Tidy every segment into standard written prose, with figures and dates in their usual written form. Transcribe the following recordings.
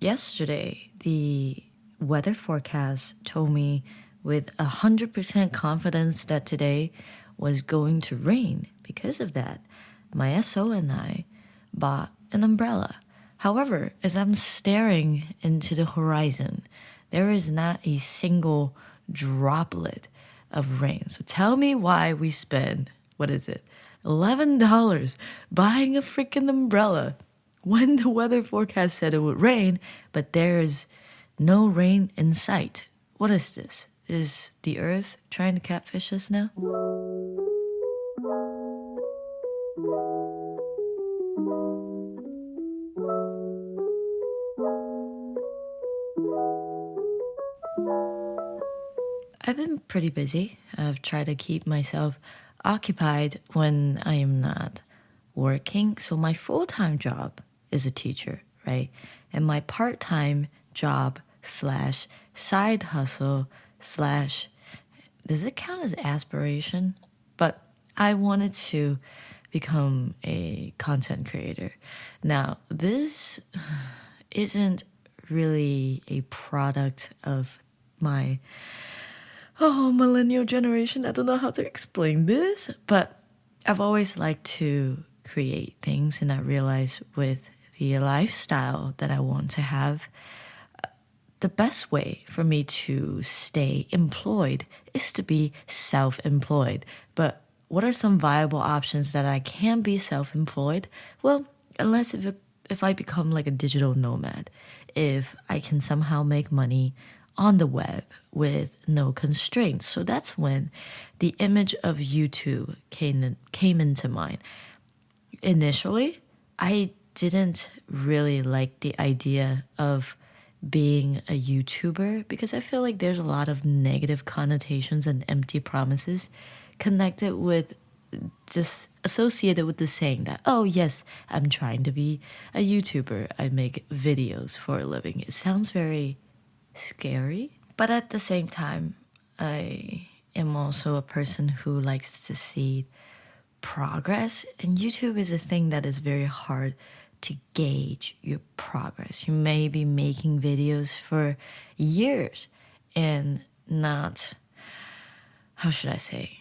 Yesterday, the weather forecast told me with 100% confidence that today was going to rain. Because of that, my SO and I bought an umbrella. However, as I'm staring into the horizon, there is not a single droplet of rain. So tell me why we spend, what is it, $11 buying a freaking umbrella when the weather forecast said it would rain, but there is no rain in sight. What is this? Is the earth trying to catfish us now? I've been pretty busy. I've tried to keep myself occupied when I am not working. So my full-time job is a teacher, right? And my part-time job slash side hustle slash, does it count as aspiration? But I wanted to become a content creator. Now, this isn't really a product of my millennial generation. I don't know how to explain this, but I've always liked to create things, and I realize with the lifestyle that I want to have, the best way for me to stay employed is to be self-employed. But what are some viable options that I can be self-employed? Well, unless if I become like a digital nomad, if I can somehow make money on the web with no constraints. So that's when the image of YouTube came into mind. Initially, I didn't really like the idea of being a YouTuber because I feel like there's a lot of negative connotations and empty promises connected with, just associated with the saying that, oh yes, I'm trying to be a YouTuber. I make videos for a living. It sounds very scary, but at the same time, I am also a person who likes to see progress, and YouTube is a thing that is very hard to gauge your progress. You may be making videos for years and not, how should I say,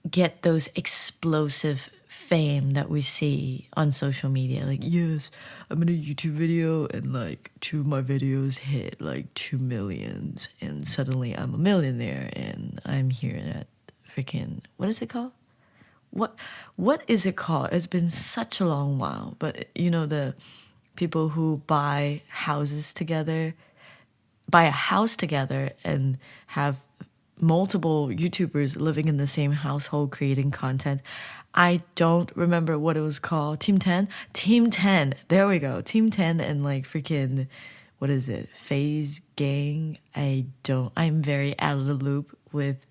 get those explosive fame that we see on social media. Like, yes, I'm in a YouTube video and like 2 of my videos hit like 2 million and suddenly I'm a millionaire and I'm here at freaking, what is it called? What is it called? It's been such a long while, but you know, the people who buy a house together and have multiple YouTubers living in the same household creating content. I don't remember what it was called. Team 10? Team 10. There we go. Team 10 and like freaking, what is it? Phase Gang? I'm very out of the loop with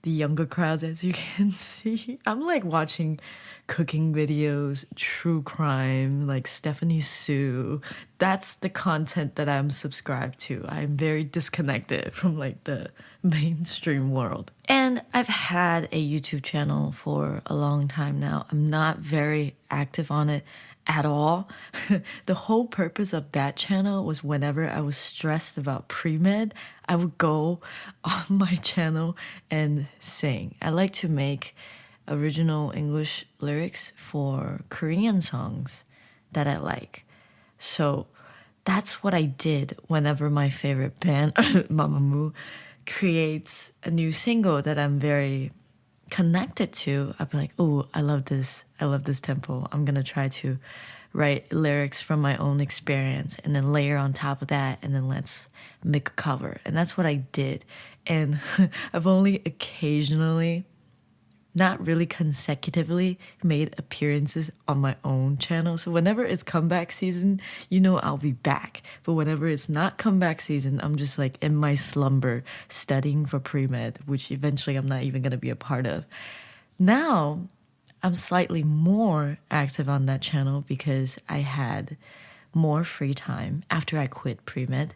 the younger crowds, as you can see. I'm like watching cooking videos, true crime, like Stephanie Sue. That's the content that I'm subscribed to. I'm very disconnected from like the mainstream world. And I've had a YouTube channel for a long time now. I'm not very active on it at all. The whole purpose of that channel was whenever I was stressed about pre-med, I would go on my channel and sing. I like to make original English lyrics for Korean songs that I like. So that's what I did whenever my favorite band, Mamamoo, creates a new single that I'm very connected to. I'd be like, oh, I love this tempo. I'm gonna try to write lyrics from my own experience and then layer on top of that, and then let's make a cover. And that's what I did. And I've only occasionally, not really consecutively, made appearances on my own channel. So whenever it's comeback season, you know I'll be back. But whenever it's not comeback season, I'm just like in my slumber studying for pre-med, which eventually I'm not even going to be a part of. Now, I'm slightly more active on that channel because I had more free time after I quit pre-med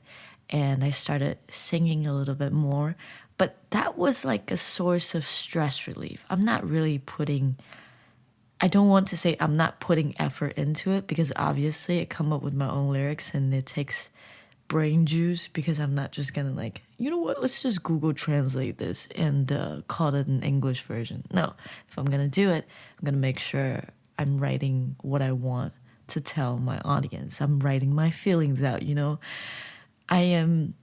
and I started singing a little bit more. But that was like a source of stress relief. I don't want to say I'm not putting effort into it because obviously I come up with my own lyrics and it takes brain juice because I'm not just gonna like, you know what, let's just Google translate this and call it an English version. No, if I'm gonna do it, I'm gonna make sure I'm writing what I want to tell my audience. I'm writing my feelings out, you know. I am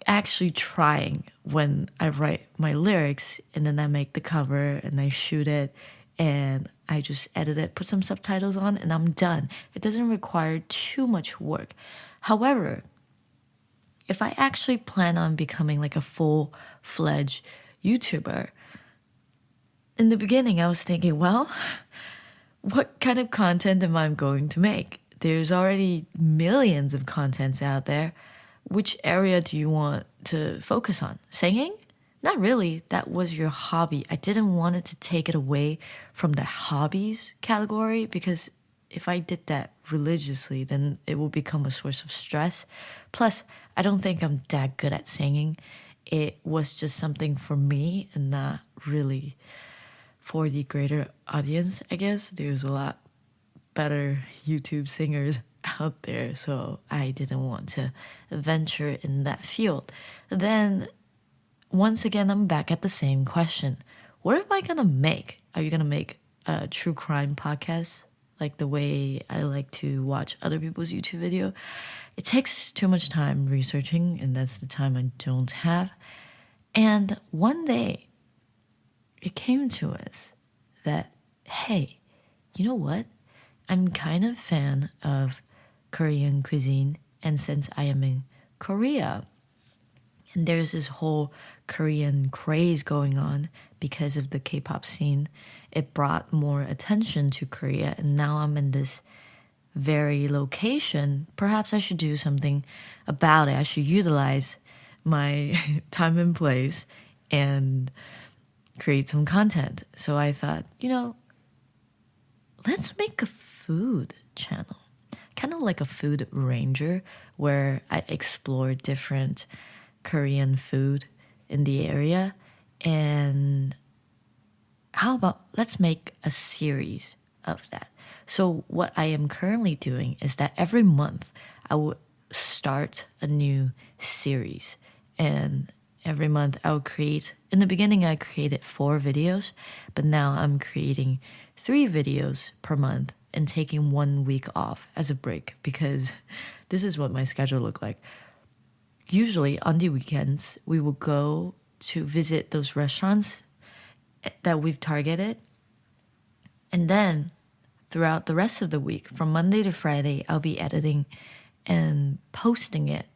actually trying when I write my lyrics and then I make the cover and I shoot it and I just edit it, put some subtitles on, and I'm done. It doesn't require too much work. However, if I actually plan on becoming like a full-fledged YouTuber, in the beginning I was thinking, well, what kind of content am I going to make? There's already millions of contents out there. Which area do you want to focus on? Singing? Not really. That was your hobby. I didn't want it to take it away from the hobbies category because if I did that religiously, then it will become a source of stress. Plus, I don't think I'm that good at singing. It was just something for me and not really for the greater audience, I guess. There's a lot better YouTube singers out there, so I didn't want to venture in that field. Then, once again, I'm back at the same question. What am I gonna make? Are you gonna make a true crime podcast? Like the way I like to watch other people's YouTube video? It takes too much time researching, and that's the time I don't have. And one day, it came to us that, hey, you know what? I'm kind of a fan of Korean cuisine, and since I am in Korea, and there's this whole Korean craze going on because of the K-pop scene, it brought more attention to Korea, and now I'm in this very location. Perhaps I should do something about it. I should utilize my time and place and create some content. So I thought, you know, let's make a food channel, kind of like a food ranger where I explore different Korean food in the area. And how about let's make a series of that? So what I am currently doing is that every month I would start a new series, and every month I would create, in the beginning I created 4 videos, but now I'm creating 3 videos per month and taking 1 week off as a break because this is what my schedule looked like. Usually on the weekends, we will go to visit those restaurants that we've targeted. And then throughout the rest of the week, from Monday to Friday, I'll be editing and posting it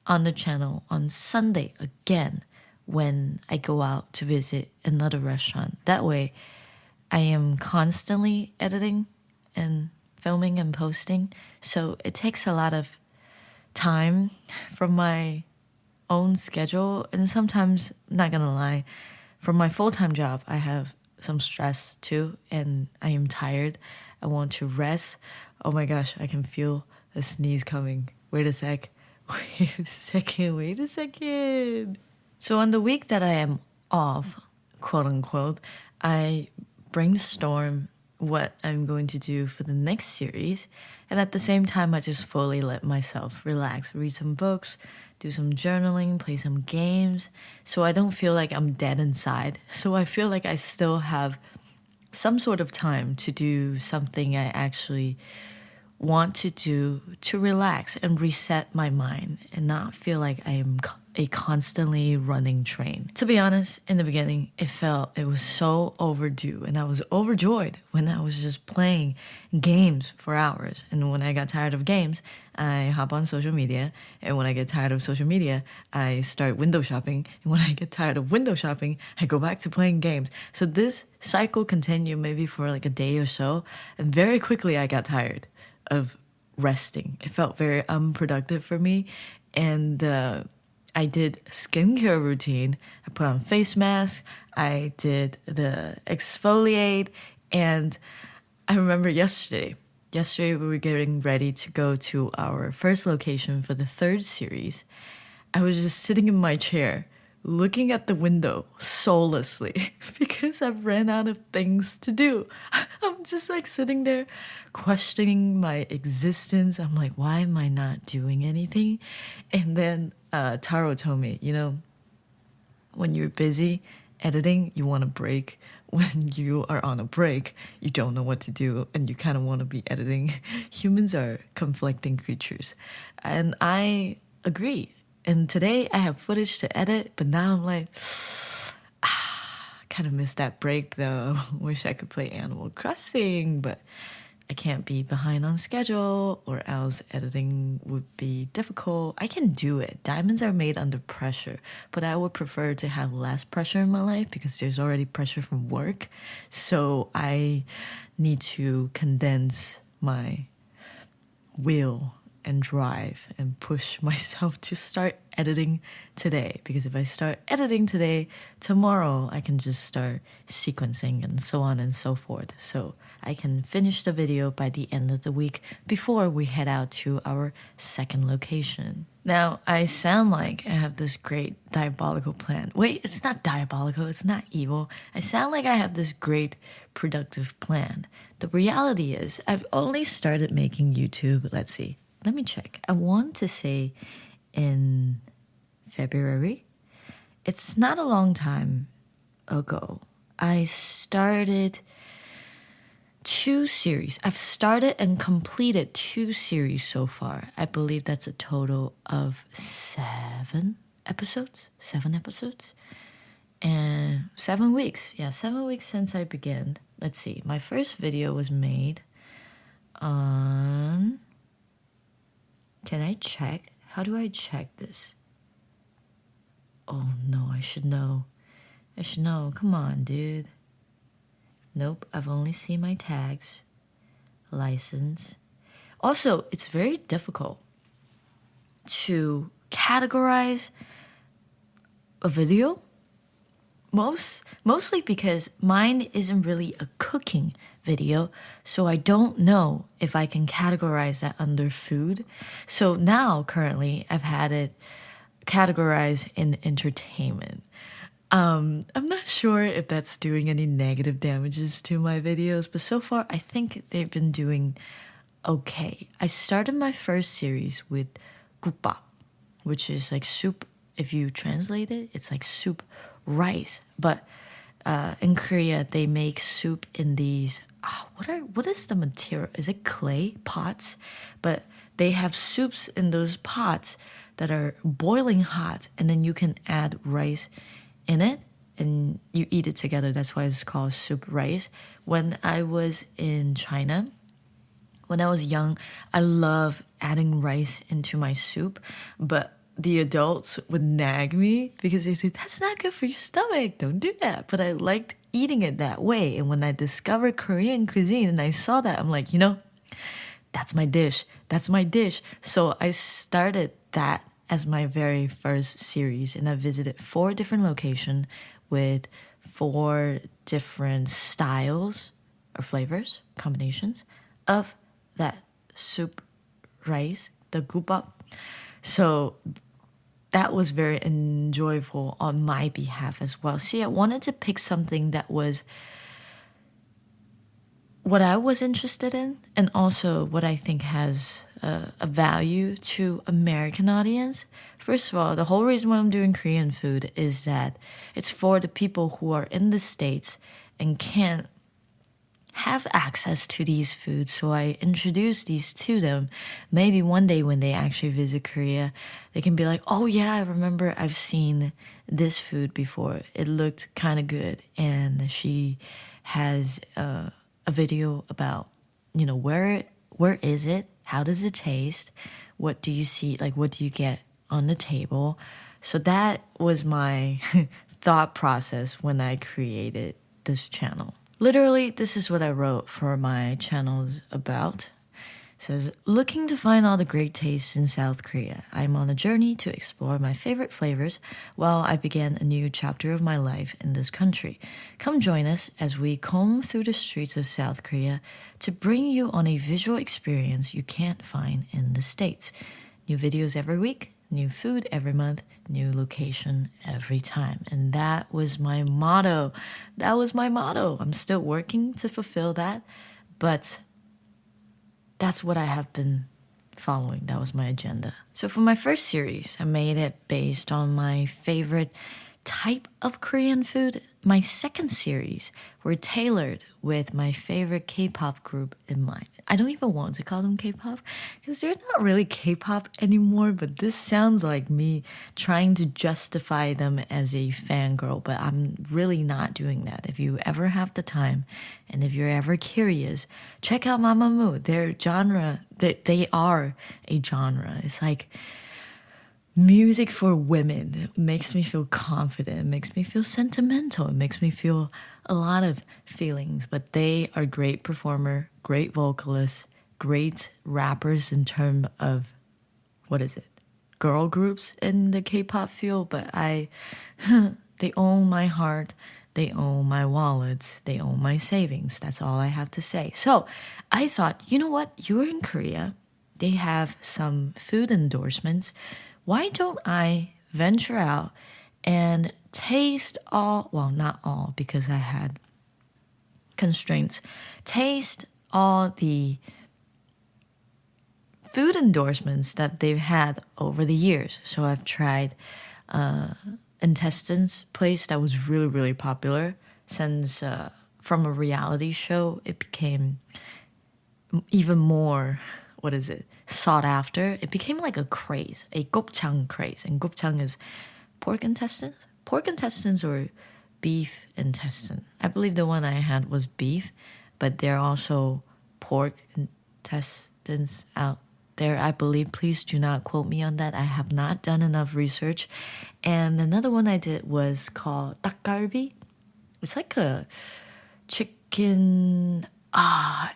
on the channel on Sunday again when I go out to visit another restaurant. That way, I am constantly editing and filming and posting. So it takes a lot of time from my own schedule. And sometimes, not gonna lie, from my full-time job, I have some stress too. And I am tired. I want to rest. Oh my gosh, I can feel a sneeze coming. Wait a sec. Wait a second. So on the week that I am off, quote unquote, I brainstorm what I'm going to do for the next series. And at the same time, I just fully let myself relax, read some books, do some journaling, play some games. So I don't feel like I'm dead inside. So I feel like I still have some sort of time to do something I actually want to do to relax and reset my mind and not feel like I am a constantly running train. To be honest, in the beginning, it was so overdue, and I was overjoyed when I was just playing games for hours. And when I got tired of games, I hop on social media, and when I get tired of social media, I start window shopping, and when I get tired of window shopping, I go back to playing games. So this cycle continued maybe for like a day or so, and very quickly I got tired of resting. It felt very unproductive for me, and I did skincare routine. I put on face mask. I did the exfoliate, and I remember yesterday we were getting ready to go to our first location for the 3rd series. I was just sitting in my chair looking at the window soullessly because I've ran out of things to do. I'm just like sitting there questioning my existence. I'm like, why am I not doing anything? And then Taro told me, when you're busy editing, you want a break. When you are on a break, you don't know what to do and you kind of want to be editing. Humans are conflicting creatures. And I agree. And today I have footage to edit, but now I'm like, kind of missed that break though. Wish I could play Animal Crossing, but I can't be behind on schedule or else editing would be difficult. I can do it. Diamonds are made under pressure, but I would prefer to have less pressure in my life because there's already pressure from work. So I need to condense my will and drive and push myself to start editing today, because if I start editing today, tomorrow I can just start sequencing and so on and so forth, so I can finish the video by the end of the week before we head out to our second location. Now, I sound like I have this great diabolical plan. Wait, it's not diabolical, it's not evil. I sound like I have this great productive plan. The reality is I've only started making YouTube, let's see, let me check. I want to say in February. It's not a long time ago. I started 2 series. I've started and completed 2 series so far. I believe that's a total of 7 episodes. 7 episodes. And 7 weeks. Yeah, 7 weeks since I began. Let's see. My first video was made on... Can I check? How do I check this? Oh no, I should know. I should know. Come on, dude. Nope, I've only seen my tags. License. Also, it's very difficult to categorize a video. Mostly because mine isn't really a cooking video, so I don't know if I can categorize that under food. So now, currently, I've had it categorized in entertainment. I'm not sure if that's doing any negative damages to my videos, but so far I think they've been doing okay. I started my first series with 국밥, which is like soup. If you translate it, it's like soup rice. But in Korea, they make soup in these, what is the material? Is it clay pots? But they have soups in those pots that are boiling hot, and then you can add rice in it and you eat it together. That's why it's called soup rice. When I was in China, when I was young, I love adding rice into my soup, but the adults would nag me because they said, that's not good for your stomach, don't do that. But I liked eating it that way. And when I discovered Korean cuisine and I saw that, I'm like, that's my dish. That's my dish. So I started that as my very first series. And I visited 4 different locations with 4 different styles or flavors, combinations of that soup rice, the gubap. So that was very enjoyable on my behalf as well. See, I wanted to pick something that was what I was interested in and also what I think has a value to American audience. First of all, the whole reason why I'm doing Korean food is that it's for the people who are in the States and can't have access to these foods, so I introduce these to them. Maybe one day when they actually visit Korea, they can be like, oh yeah, I remember I've seen this food before. It looked kind of good. And she has a video about, where is it? How does it taste? What do you see? Like, what do you get on the table? So that was my thought process when I created this channel. Literally, this is what I wrote for my channels about. It says, looking to find all the great tastes in South Korea. I'm on a journey to explore my favorite flavors while I begin a new chapter of my life in this country. Come join us as we comb through the streets of South Korea to bring you on a visual experience you can't find in the States. New videos every week. new food every month, new location every time. And that was my motto. That was my motto. I'm still working to fulfill that, but that's what I have been following. That was my agenda. So for my first series, I made it based on my favorite type of Korean food. My second series were tailored with my favorite K-pop group in mind. I don't even want to call them K-pop because they're not really K-pop anymore, but this sounds like me trying to justify them as a fangirl, but I'm really not doing that. If you ever have the time and if you're ever curious, check out Mamamoo. Their genre, they are a genre. It's like music for women. It makes me feel confident. It makes me feel sentimental. It makes me feel a lot of feelings. But they are great performer, great vocalists, great rappers in terms of, what is it? Girl groups in the K-pop field. But they own my heart. They own my wallets. They own my savings. That's all I have to say. So I thought, you know what? You're in Korea. They have some food endorsements. Why don't I venture out and taste all, well, not all because I had constraints, taste all the food endorsements that they've had over the years. So I've tried Intestines place that was really, really popular since from a reality show, it became even more, what is it, sought after. It became like a craze, a gopchang craze. And gopchang is pork intestines? Pork intestines or beef intestine? I believe the one I had was beef, but there are also pork intestines out there, I believe. Please do not quote me on that. I have not done enough research. And another one I did was called 닭갈비. It's like a chicken.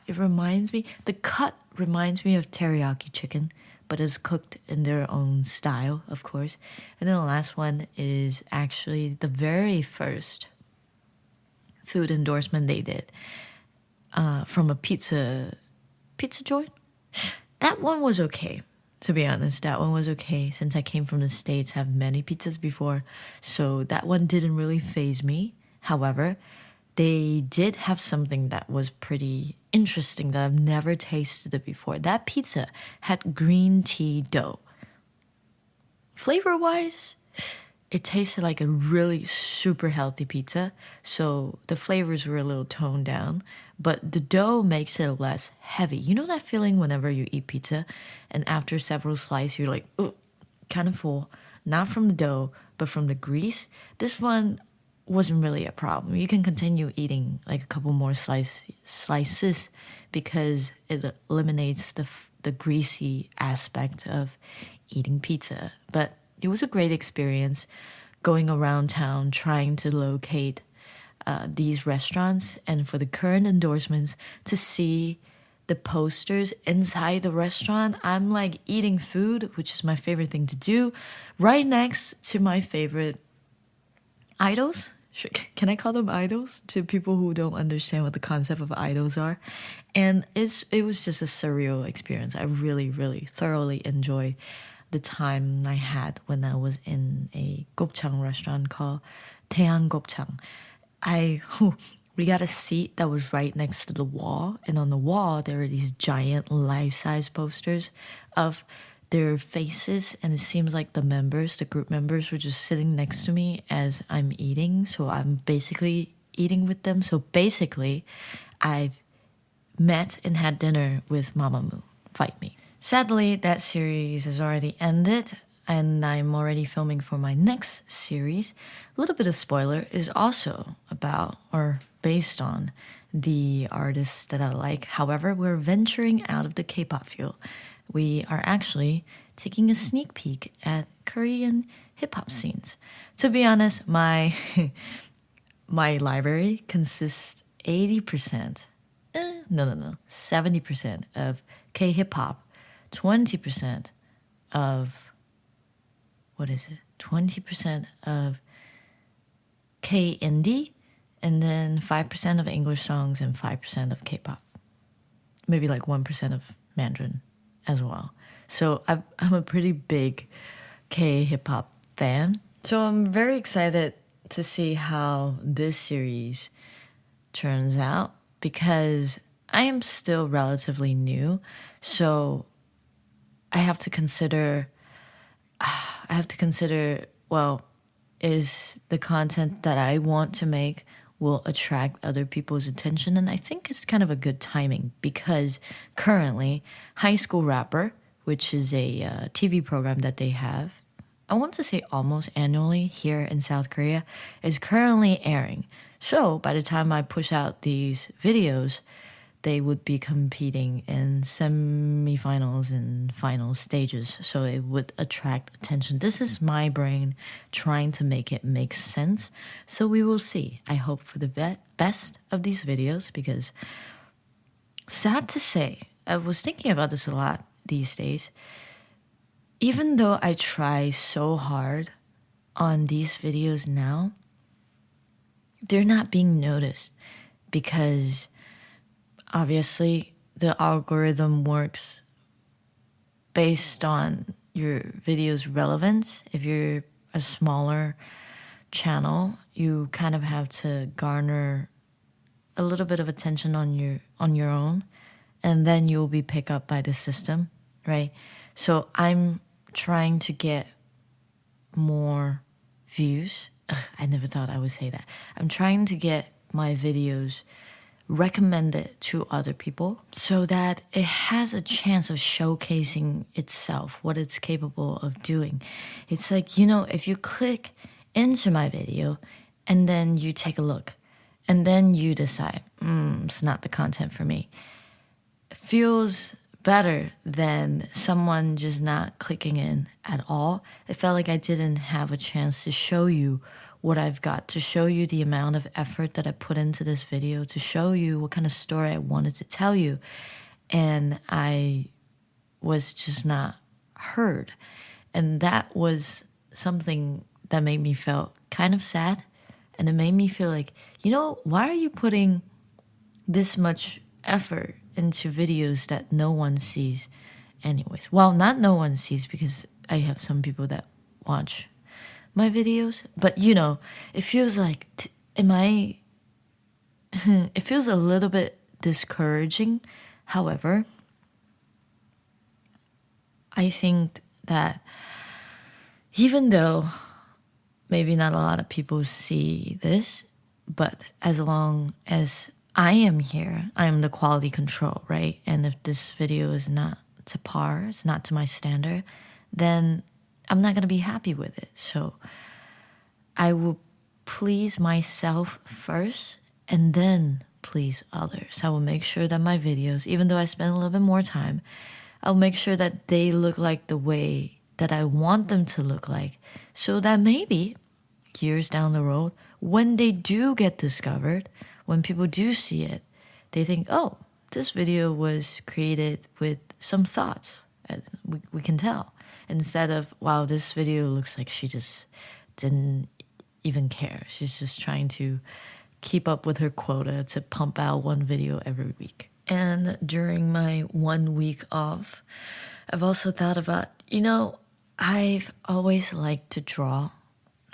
It reminds me, the cut reminds me of teriyaki chicken, but it's cooked in their own style, of course. And then the last one is actually the very first food endorsement they did from a pizza joint. That one was okay, to be honest. That one was okay. Since I came from the States, have many pizzas before, so that one didn't really faze me. However, they did have something that was pretty interesting that I've never tasted it before. That pizza had green tea dough. Flavor-wise, it tasted like a really super healthy pizza, so the flavors were a little toned down, but the dough makes it less heavy. You know that feeling whenever you eat pizza, and after several slices, you're like, ooh, kind of full. Not from the dough, but from the grease. This one wasn't really a problem. You can continue eating like a couple more slices because it eliminates the greasy aspect of eating pizza. But it was a great experience going around town trying to locate these restaurants, and for the current endorsements to see the posters inside the restaurant. I'm like eating food, which is my favorite thing to do, right next to my favorite idols. Can I call them idols to people who don't understand what the concept of idols are? And it was just a surreal experience. I really, really thoroughly enjoyed the time I had when I was in a gopchang restaurant called Taehan Gopchang. We got a seat that was right next to the wall, and on the wall there were these giant life-size posters of their faces, and it seems like the group members were just sitting next to me as I'm eating, so I'm basically eating with them. So basically, I've met and had dinner with Mamamoo. Fight me. Sadly, that series has already ended, and I'm already filming for my next series. A little bit of spoiler, is also about or based on the artists that I like. However, we're venturing out of the K-pop field. We are actually taking a sneak peek at Korean hip-hop scenes. To be honest, my library consists 80%, 70% of K-hip-hop, 20% of, 20% of K-indie, and then 5% of English songs and 5% of K-pop. Maybe like 1% of Mandarin as well. So I'm a pretty big K-hip hop fan. So I'm very excited to see how this series turns out because I am still relatively new. So I have to consider, well, is the content that I want to make will attract other people's attention? And I think it's kind of a good timing because currently High School Rapper, which is a TV program that they have, I want to say almost annually here in South Korea, is currently airing. So by the time I push out these videos, they would be competing in semifinals and final stages. So it would attract attention. This is my brain trying to make it make sense. So we will see. I hope for the best of these videos because sad to say, I was thinking about this a lot these days. Even though I try so hard on these videos now, they're not being noticed because obviously the algorithm works based on your video's relevance. If you're a smaller channel, you kind of have to garner a little bit of attention on your own, and then you'll be picked up by the system, right? So I'm trying to get more views. I never thought I would say that. I'm trying to get my videos recommended to other people so that it has a chance of showcasing itself, what it's capable of doing. It's like, if you click into my video and then you take a look and then you decide, it's not the content for me. It feels better than someone just not clicking in at all. It felt like I didn't have a chance to show you what I've got, to show you the amount of effort that I put into this video, to show you what kind of story I wanted to tell you. And I was just not heard. And that was something that made me feel kind of sad. And it made me feel like, why are you putting this much effort into videos that no one sees anyways? Well, not no one sees because I have some people that watch my videos, but it feels like it feels a little bit discouraging. However, I think that even though maybe not a lot of people see this, but as long as I am here, I am the quality control, right? And if this video is not to par, it's not to my standard, then I'm not going to be happy with it. So I will please myself first and then please others. I will make sure that my videos, even though I spend a little bit more time, I'll make sure that they look like the way that I want them to look like, so that maybe years down the road, when they do get discovered, when people do see it, they think, oh, this video was created with some thoughts. We can tell. Instead of, wow, this video looks like she just didn't even care. She's just trying to keep up with her quota to pump out one video every week. And during my 1 week off, I've also thought about, I've always liked to draw,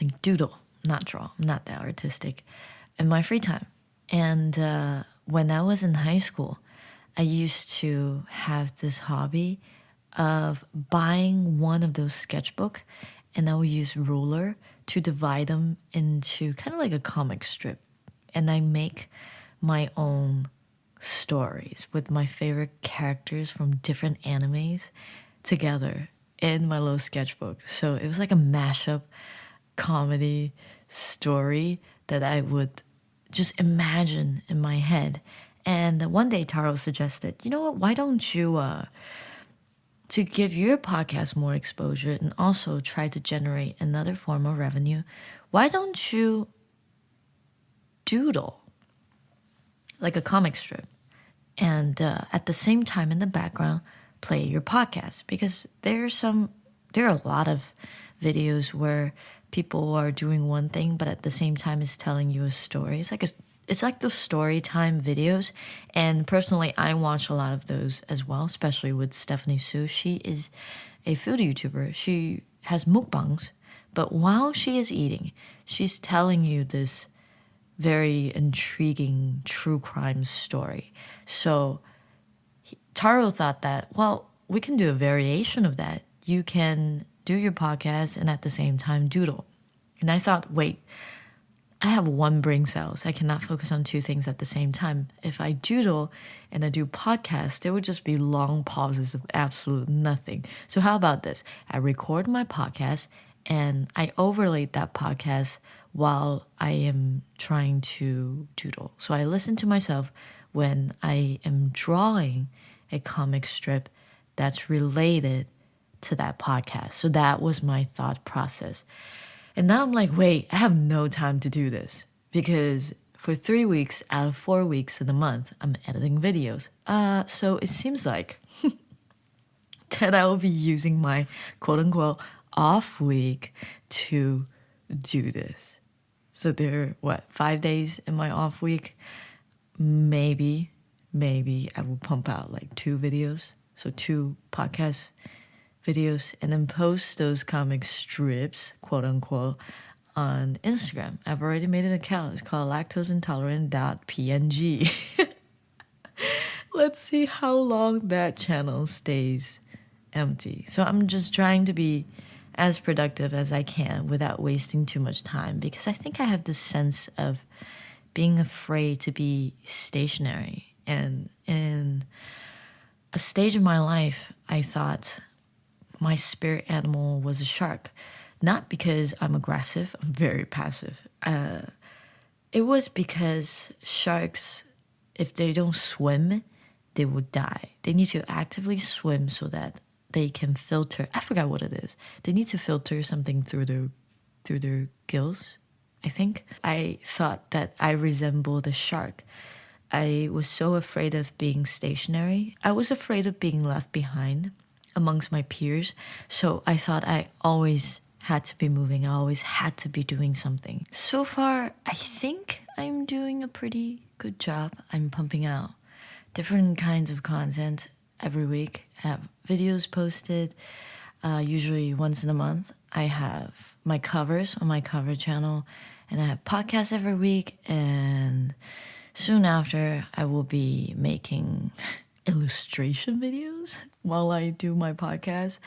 like doodle, not draw. I'm not that artistic in my free time. And when I was in high school, I used to have this hobby of buying one of those sketchbook, and I would use ruler to divide them into kind of like a comic strip. And I make my own stories with my favorite characters from different animes together in my little sketchbook. So it was like a mashup comedy story that I would just imagine in my head. And one day Taro suggested, you know what, why don't you, to give your podcast more exposure and also try to generate another form of revenue, why don't you doodle like a comic strip and at the same time in the background play your podcast? Because there are a lot of videos where people are doing one thing but at the same time is telling you a story. It's like those story time videos, and personally I watch a lot of those as well, especially with Stephanie Su. She is a food YouTuber. She has mukbangs, but while she is eating, she's telling you this very intriguing true crime story. So Taro thought that, well, we can do a variation of that. You can do your podcast and at the same time doodle. And I thought, wait, I have one brain cells. I cannot focus on two things at the same time. If I doodle and I do podcast, there would just be long pauses of absolute nothing. So how about this? I record my podcast and I overlaid that podcast while I am trying to doodle. So I listen to myself when I am drawing a comic strip that's related to that podcast. So that was my thought process. And now I'm like, wait, I have no time to do this because for 3 weeks out of 4 weeks in a month, I'm editing videos. So it seems like that I will be using my quote unquote off week to do this. So there are, 5 days in my off week? Maybe I will pump out like 2 videos. So 2 podcast videos and then post those comic strips, quote unquote, on Instagram. I've already made an account. It's called lactoseintolerant.png. Let's see how long that channel stays empty. So I'm just trying to be as productive as I can without wasting too much time because I think I have this sense of being afraid to be stationary. And in a stage of my life, I thought my spirit animal was a shark. Not because I'm aggressive, I'm very passive. It was because sharks, if they don't swim, they will die. They need to actively swim so that they can filter. I forgot what it is. They need to filter something through their gills, I think. I thought that I resembled a shark. I was so afraid of being stationary. I was afraid of being left behind amongst my peers. So I thought I always had to be moving. I always had to be doing something. So far, I think I'm doing a pretty good job. I'm pumping out different kinds of content every week. I have videos posted, usually once in a month. I have my covers on my cover channel, and I have podcasts every week. And soon after, I will be making illustration videos while I do my podcast.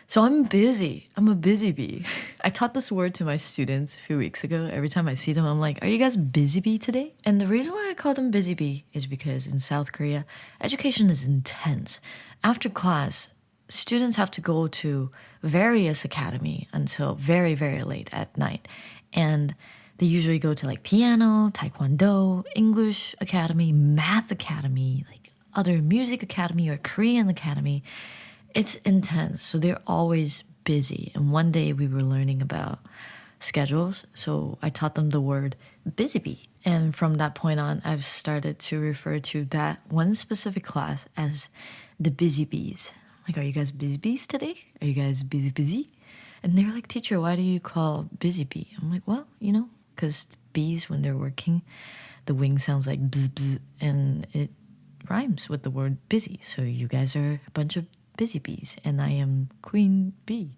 So I'm busy. I'm a busy bee. I taught this word to my students a few weeks ago. Every time I see them, I'm like, are you guys busy bee today? And the reason why I call them busy bee is because in South Korea, education is intense. After class, students have to go to various academy until very, very late at night. And they usually go to like piano, taekwondo, English academy, math academy, like other music academy or Korean academy. It's intense, so they're always busy. And one day we were learning about schedules, so I taught them the word busy bee. And from that point on, I've started to refer to that one specific class as the busy bees. Like, are you guys busy bees today? Are you guys busy? And they were like, teacher, why do you call busy bee? I'm like, well, because bees, when they're working, the wing sounds like bzz, bzz, and it rhymes with the word busy. So you guys are a bunch of busy bees, and I am queen bee.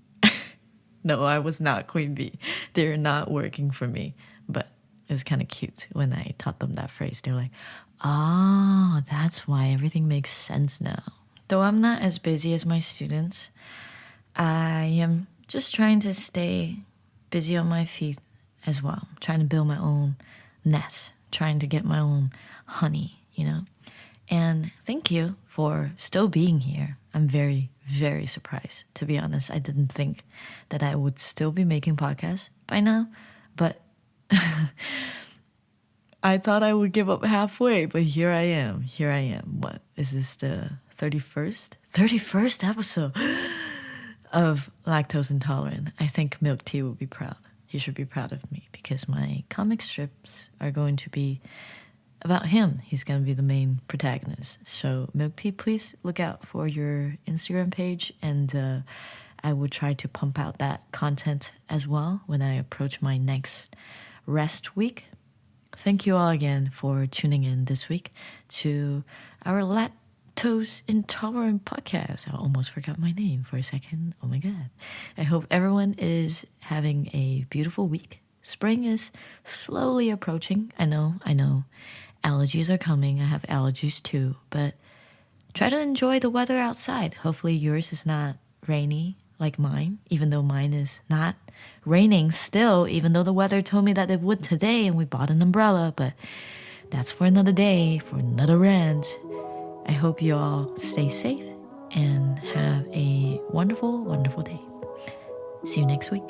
No, I was not queen bee. They're not working for me. But it was kind of cute when I taught them that phrase. They're like, oh, that's why everything makes sense now. Though I'm not as busy as my students, I am just trying to stay busy on my feet as well. I'm trying to build my own nest, trying to get my own honey, And thank you for still being here. I'm very, very surprised. To be honest, I didn't think that I would still be making podcasts by now, but I thought I would give up halfway, but here I am. What, is this the 31st? 31st episode of Lactose Intolerant. I think Milk Tea will be proud. He should be proud of me because my comic strips are going to be about him. He's going to be the main protagonist. So Milk Tea, please look out for your Instagram page, and I will try to pump out that content as well when I approach my next rest week. Thank you all again for tuning in this week to our Lactose Intolerant Podcast. I almost forgot my name for a second. Oh my God. I hope everyone is having a beautiful week. Spring is slowly approaching. I know. Allergies are coming. I have allergies too. But try to enjoy the weather outside. Hopefully yours is not rainy like mine, even though mine is not raining still, even though the weather told me that it would today and we bought an umbrella. But that's for another day, for another rant. I hope you all stay safe and have a wonderful, wonderful day. See you next week.